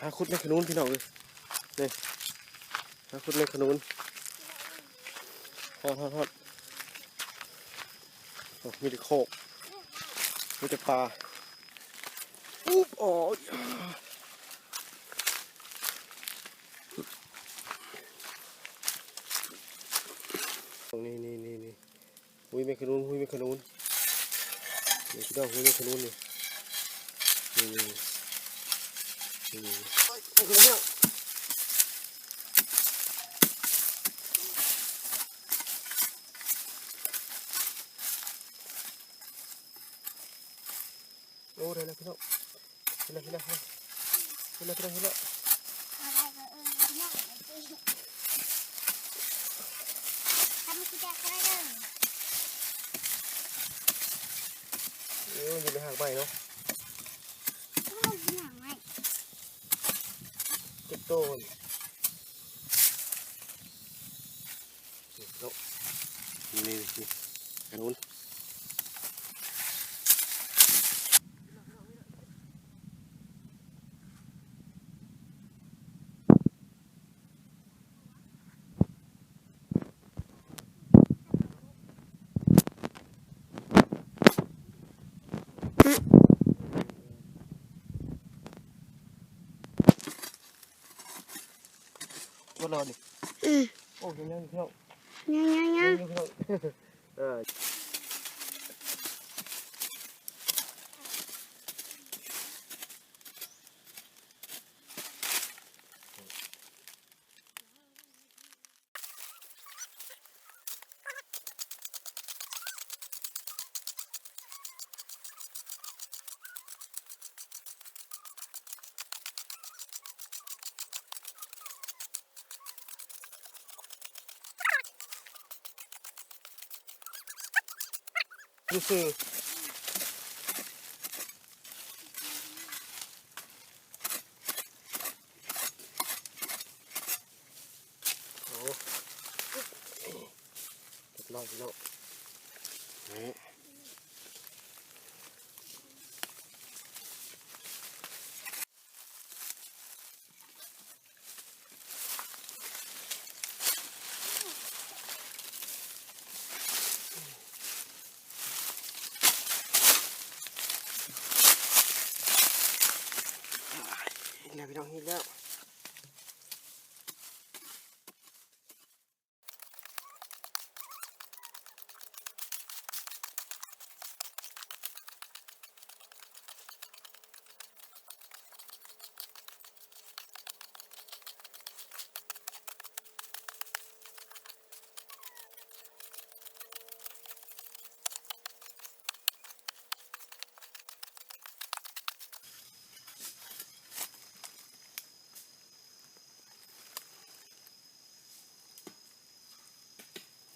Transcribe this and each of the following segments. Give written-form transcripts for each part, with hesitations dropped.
หาคุดในขนุนพี่น้องเลยนี่หาคุดในขนุนฮอดมีแต่โคกมีแต่ปลาอุ๊บอ๋อนี่หุ้ยไม่ขนุนนี่พี่น้องหุ้ยไม่ขนุนนี่โอเคพี่น้องโอ้ได้แล้วพี่น้องเห็นแล้วอะไรก็พี่น้องเทำกิจกรรมได้อยู่ในหางใบเนาะเก็บโต้นนี่ขนุนก็รอดิโอ้ยังพี่น้องยังพี่น้องดูสิโอ้เก็บรอพี่น้องนี่แล้วพี่น้องเห็นแล้ว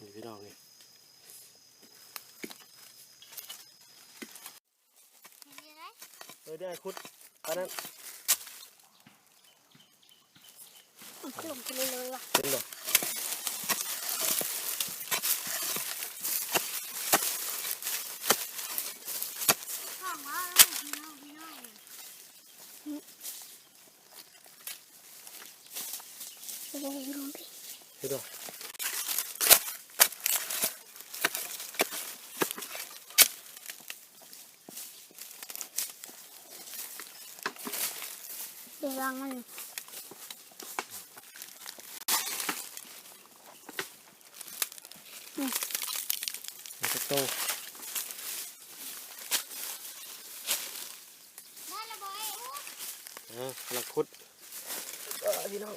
นี่พี่น้องนี่ได้คุดอันนั้นขลุ่มกันเลยว่ะเป็นหรอข้างว่าพี่น้องเห็นหรอเดี๋ยวลองมันมันจะโตกำลังคุดพี่น้อง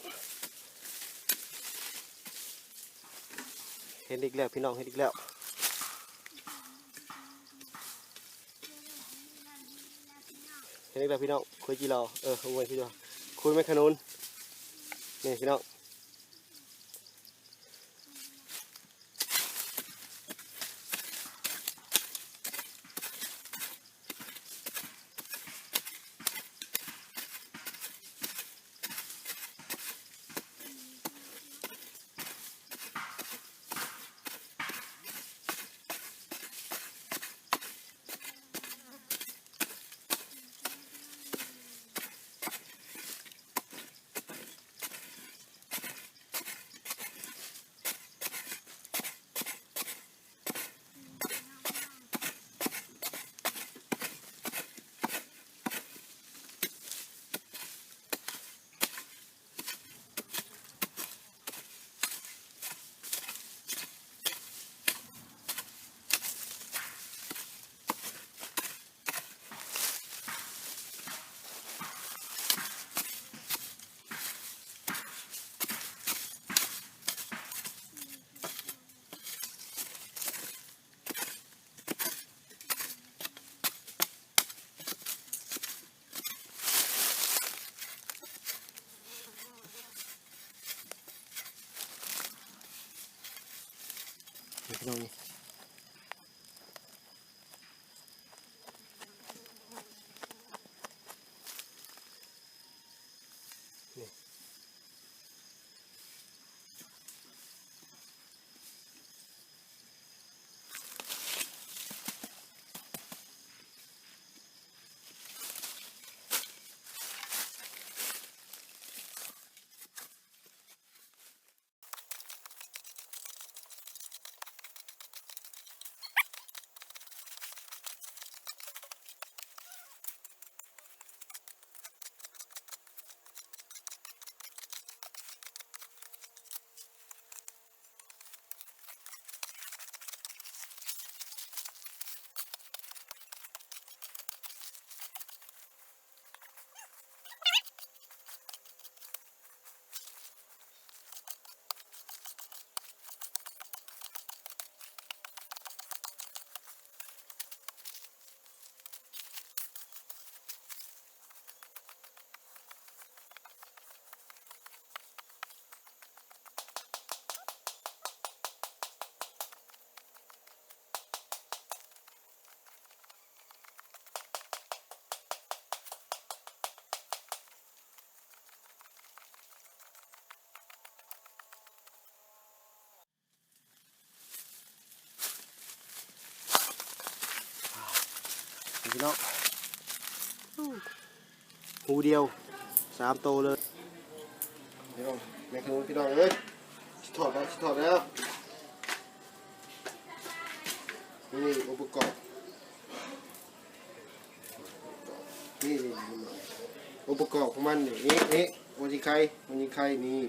เห็นอีกแล้วพี่น้องเห็นอีกแล้วพี่น้องคุยจีรอขบวนพี่น้องคุยไม่ขนุนนี่พี่น้อง พี่น้องนี่พี่น้องหูเดียว3 โตเลยพี่น้องแม่ขนุนพี่น้องเอ้ยถอดแล้วนี่อุปกรณ์นี่อุปกรณ์ของมันนี่วันยิงไข่นี่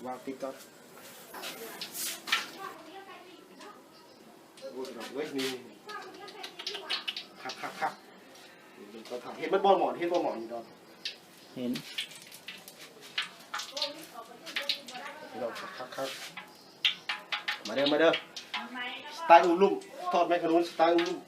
วางติ๊กต๊อกโอ้ยดอกเว้ยนี่คักเห็นมันบอลหมอนอยู่ดอน เห็น ดอกคักมาเด้อสไตล์อุ้มลุ่มทอดแมคคาโรนสไตล์อุ้มลุ่ม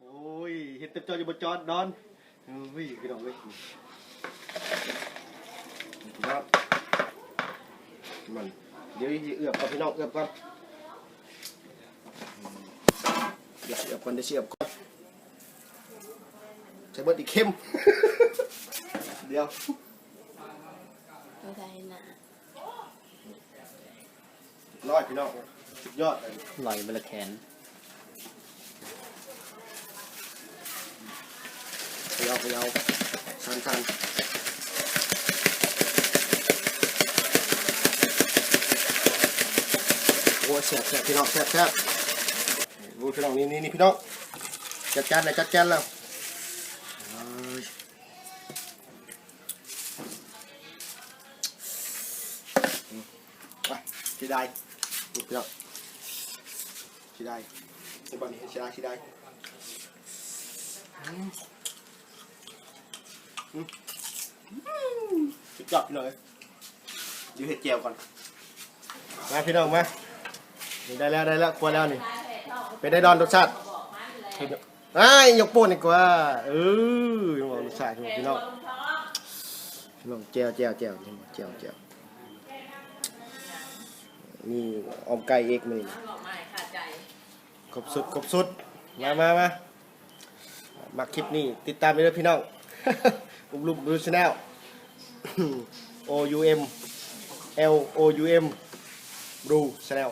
โอ้ยเห็นเต็มจออยู่บนจอดอนวิ่งพี่น้องเว้ยครับมันเดี๋ยวเอือบก่อนพี่น้องเอือบก่อนเดี๋ยวเอือบก่อนใช้เบิร์ดอีกเข้มเดี๋ยว ไม่ได้นะ ร้อยพี่น้องสุดยอดเลย ลอยบนละแขน ไปเอาชัน แซ่บแซ่บพี่น้องแซ่บแซ่บดูพี่น้องนี่พี่น้องจัดจานเลยจัดจานแล้วชิได้ดูพี่น้องชิได้สิบวันนี้ชิได้สุดยอดพี่น้องเลยดูเห็ดเจียวก่อนมาพี่น้องมาได้แล้วกลัวแล้วนี่ไปได้ดอนรสชาติยกโป้นดีกว่ายังบอกรสชาติพี่น้องเจียวนี่อมไก่เอกนี่ครบสุดมาคลิปนี้ติดตามไปด้วยพี่น้องลุงดูชาแนลOUM LOUM ดูชาแนล